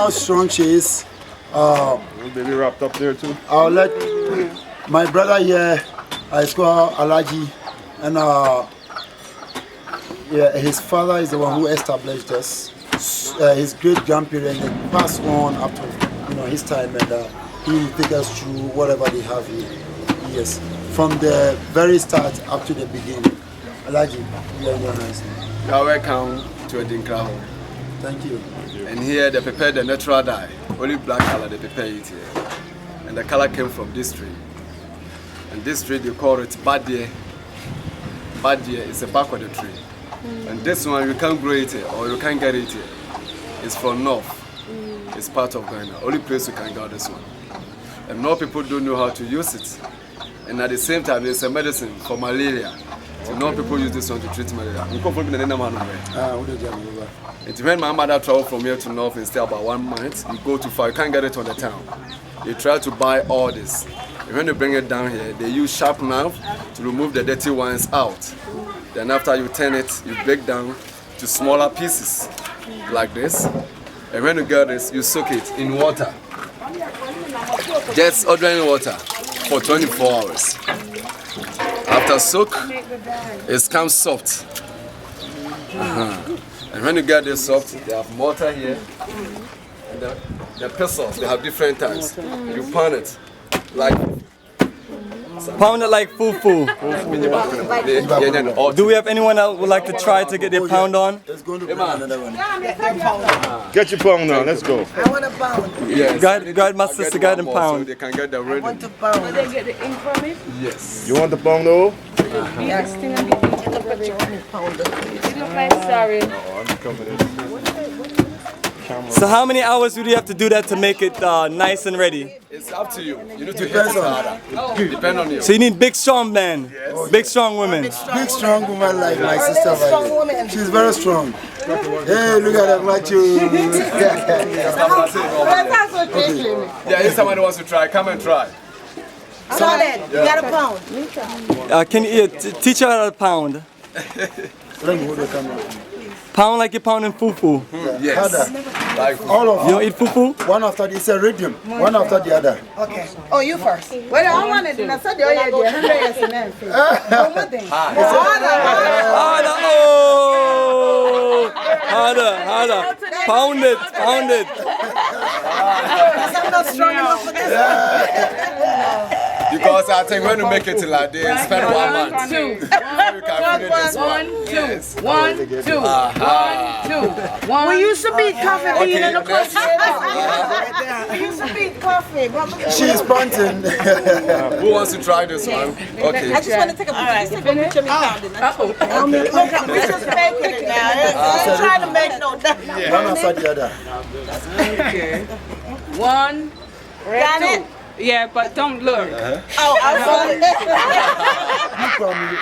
how strong she is. Baby wrapped up there too. I'll let my brother here, it's called Alaji, and yeah, his father is the one who established this. His great grandparents passed on up to his time, and he will take us through whatever they have here. Yes, from the very start up to the beginning. Alaji, you are in your hands. You are welcome to Adinkra. Thank you. And here they prepare the natural dye, only black color they prepare it here. And the color came from this tree. And this tree they call it badie. Badie is the back of the tree. And this one you can't grow it here or you can't get it here. It's from north. It's part of Ghana. Only place you can get this one. And more people don't know how to use it. And at the same time it's a medicine for malaria. So now people use this one to treat malaria. You come from the Nena. It's when my mother traveled from here to north and stay about 1 month, you go too far, you can't get it on the town. You try to buy all this. And when you bring it down here, they use sharp knife to remove the dirty ones out. Then after you turn it, you break down to smaller pieces like this. And when you get this, you soak it in water. Just ordinary water for 24 hours. After soak, it comes soft. And when you get this soft, they have mortar here. And the pestles, they have different types. You pound it like fufu. Do we have anyone that would like to try to get their pound on? Let's go to another one. Get your pound on, let's go. I want a pound. yes. Guide my sister, guide them So pound. they can get the ready. I want a pound. They get the ink from it. Yes. You want the pound though? Yes. Thing and get Take a picture of me, pound. it. It look like sorry. So how many hours do you have to do that to make it nice and ready? It's up to you. You need to hit it harder. Depend on you. So you need big strong men, big strong women. Big strong woman like my sister right here. She's very strong. Hey, look at that, Matthew. Yeah, if somebody wants to try, come and try. Solid. You got a pound. Can you teach her how to pound? Let me hold the camera. Pound like you're pounding fufu. Yes. Harder. Like All of You don't eat fufu? one after the, it's a rhythm, one after the other. Okay. Oh, you first. Well, I wanted to say the other day. Harder. Pound it. I'm not strong enough for this. because I think when you make it like this, spend 1 month. Two. Before you can finish this one. Yes. 1, 2. 1, 2. 1. We used to beat coffee bean in the next. We used to beat coffee. She's punting. Who wants to try this one? Okay. I just want to take a picture. Just take a picture of me pounding. We just making it now. I'm trying to make no doubt. One after the other. Okay. 1. Got it? Yeah, but don't look. Oh, I saw it. You promise.